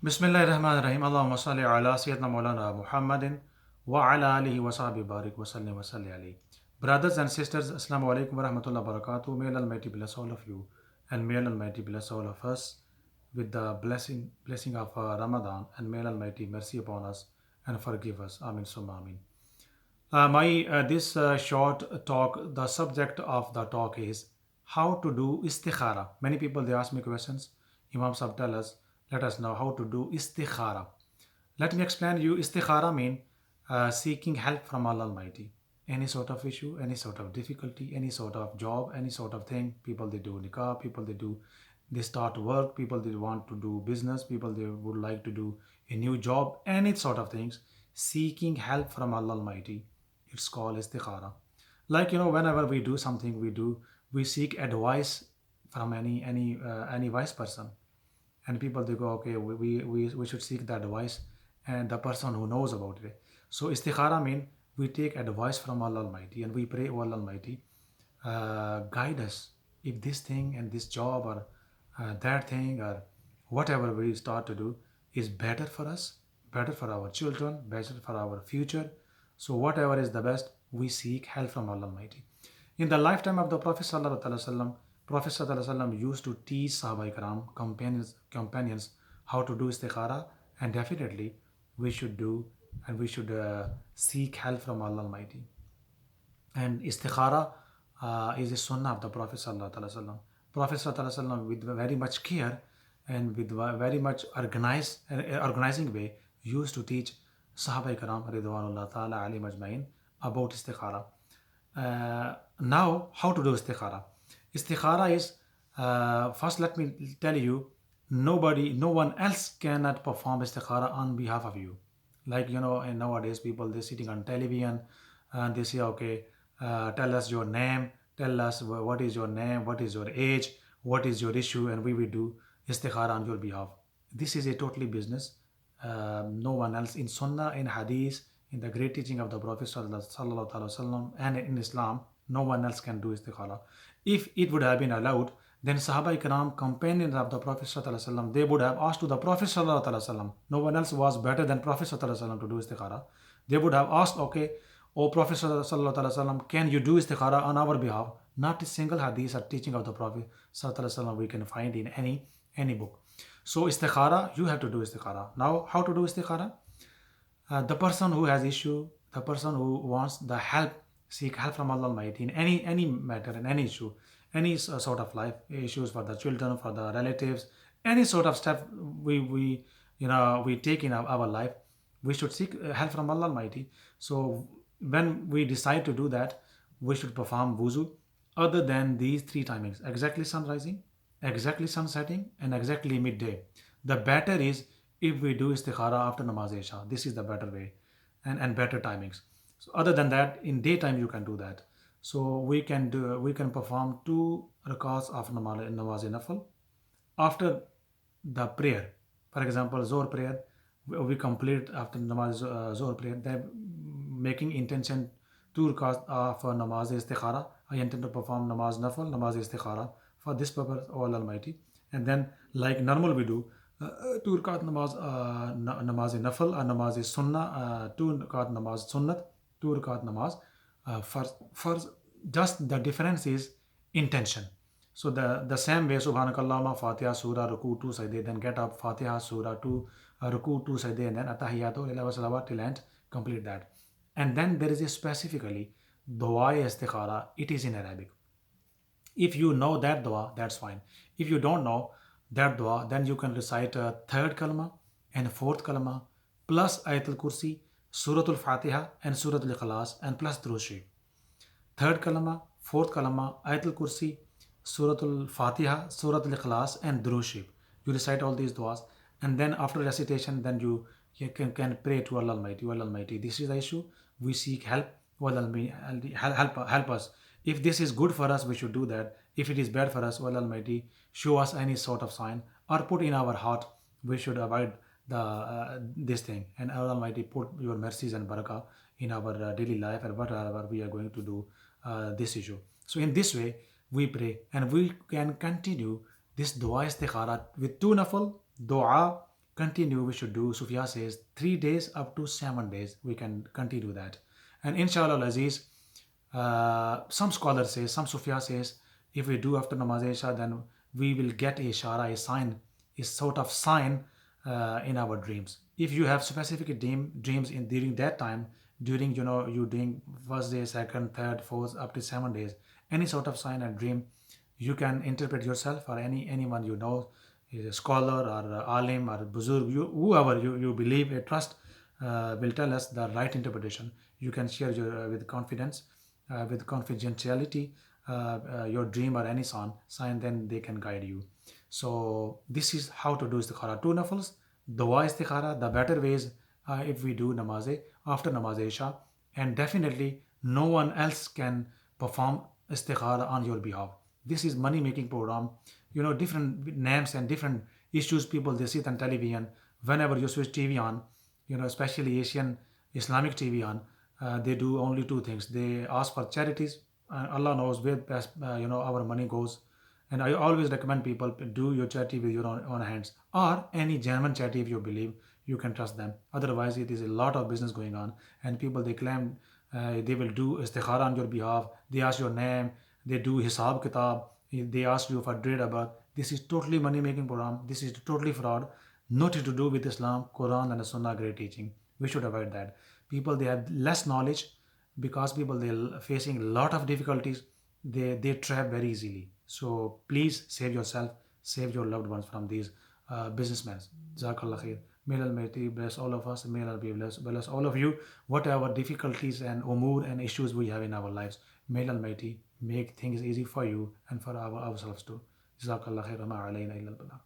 Bismillahirrahmanirrahim. Allahumma salli ala Sayyidina Maulana Muhammadin wa ala alihi wa sahbihi barik wa sallim wa salli alayhi. Brothers and sisters, Assalamu alaikum wa rahmatullahi wa barakatuh. May Allah Almighty bless all of you and may Allah Almighty bless all of us with the blessing of Ramadan, and may Allah Almighty mercy upon us and forgive us. Amin summa amin. My this short talk, the subject of the talk is how to do istikhara. Many people they ask me questions. Imam Sahib tell us, let us know how to do istikhara. Let me explain you. Istikhara mean seeking help from Allah Almighty. Any sort of issue, any sort of difficulty, any sort of job, any sort of thing. People they do nikah, people they start work, people they want to do business, people they would like to do a new job, any sort of things. Seeking help from Allah Almighty, it's called istikhara. Like whenever we do something, we seek advice from any wise person, and people they go, okay, we should seek the advice and the person who knows about it. So istikhara mean we take advice from Allah Almighty and we pray, oh Allah Almighty, guide us if this thing and this job or that thing or whatever we start to do is better for us, better for our children, better for our future. So whatever is the best, we seek help from Allah Almighty. In the lifetime of the Prophet Sallallahu Alaihi Wasallam, Prophet Sallallahu Alaihi Wasallam used to teach Sahaba Ikram, companions how to do istikhara, and definitely we should do and we should seek help from Allah Almighty. And istikhara is a sunnah of the Prophet Sallallahu Alaihi Wasallam. Prophet Sallallahu Alaihi Wasallam, with very much care and with very much organizing way, used to teach Sahaba Ikram Ridwanullah Ta'ala Ali Majmain about istikhara. Now, how to do istikhara? Istikhara is, first let me tell you, no one else cannot perform istikhara on behalf of you. Like, and nowadays people they're sitting on television and they say, okay, tell us your name, tell us what is your name, what is your age, what is your issue, and we will do istikhara on your behalf. This is a totally business. No one else in Sunnah, in Hadith, in the great teaching of the Prophet Sallallahu Alaihi Wasallam, and in Islam, no one else can do istikhara. If it would have been allowed, then Sahaba Ikram, companions of the Prophet Sallallahu Alaihi Wasallam, they would have asked to the Prophet Sallallahu Alaihi Wasallam. No one else was better than Prophet Sallallahu Alaihi Wasallam to do istikhara. They would have asked, okay, O Prophet Sallallahu Alaihi Wasallam, can you do istikhara on our behalf? Not a single hadith or teaching of the Prophet Sallallahu Alaihi Wasallam we can find in any book. So istikhara, you have to do istikhara. Now, how to do istikhara? The person who has issue, the person who wants the help, seek help from Allah Almighty in any matter, in any issue, any sort of life issues for the children, for the relatives, any sort of step we take in our life, we should seek help from Allah Almighty. So when we decide to do that, we should perform wuzu other than these three timings: exactly sun rising, exactly sun setting, and exactly midday. The better is if we do istikhara after namaz isha. This is the better way and better timings. So other than that, in daytime you can do that. So we can perform 2 rakats of namaz nafal after the prayer. For example, Zohr prayer, we complete after namaz Zohr prayer, then making intention 2 rakats of namaz istikhara. I intend to perform namaz nafal, namaz istikhara for this purpose, O Allah Almighty. And then, like normal we do, 2 rakat namaz nafal, namaz sunnah, 2 rakat namaz sunnat, 2 rakat namaz first. Just the difference is intention. So the same way, Subhanakallahumma, Fatiha, Surah, Ruku, 2 Sajde, then get up, Fatiha, Surah, 2 Ruku, 2 Sajde, and then Attahiyatu, Lillahi wa salawat till end, complete that. And then there is a specifically Dua Istikhara, it is in Arabic. If you know that dua, that's fine. If you don't know that dua, then you can recite a third kalma and fourth kalma plus Ayatul Kursi, Suratul Fatiha, and Suratul Ikhlas, and plus Durud Sharif. Third kalma, fourth kalma, Ayatul Kursi, Suratul Fatiha, Suratul Ikhlas, and Durud Sharif. You recite all these duas, and then after recitation, then you can pray to Allah Almighty. Allah Almighty, this is the issue. We seek help. Allah Almighty, help us. If this is good for us, we should do that. If it is bad for us, Allah Almighty, show us any sort of sign or put in our heart we should avoid this thing. And Allah Almighty, put your mercies and barakah in our daily life and whatever we are going to do this issue. So in this way, we pray and we can continue this dua istikhara with 2 nafal, dua, continue, we should do, Sufya says, 3 days up to 7 days. We can continue that. And inshallah, Aziz, some scholars say, some Sufya says, if we do after Namaz Isha, then we will get a ishara, a sign, a sort of sign in our dreams. If you have specific dreams in during that time, during you doing first day, second, third, fourth, up to 7 days, any sort of sign and dream, you can interpret yourself or anyone you know, is a scholar or a alim or a buzurg, whoever you believe, a trust, will tell us the right interpretation. You can share with confidence, with confidentiality, your dream or any sign, then they can guide you. So this is how to do istikhara. Two nafals, dua istikhara, the better ways if we do namaz after namaz isha, and definitely no one else can perform istikhara on your behalf. This is money making program. Different names and different issues, people they sit on television. Whenever you switch TV on, especially Asian Islamic TV on, they do only two things. They ask for charities, and Allah knows where best our money goes. And I always recommend people do your charity with your own hands, or any genuine charity if you believe you can trust them. Otherwise, it is a lot of business going on, and people they claim they will do istikhara on your behalf. They ask your name, they do hisab kitab, they ask you for date of birth. This is totally money making program. This is totally fraud. Nothing to do with Islam, Quran, and the Sunnah great teaching. We should avoid that. People they have less knowledge, because people they're facing a lot of difficulties. They trap very easily. So please save yourself, save your loved ones from these businessmen. Jazakallah khair. May Almighty bless all of us. May Allah bless all of you. Whatever difficulties and umur and issues we have in our lives, may Almighty make things easy for you and for ourselves too. Jazakallah khair. Ma alayna illa al-balagh.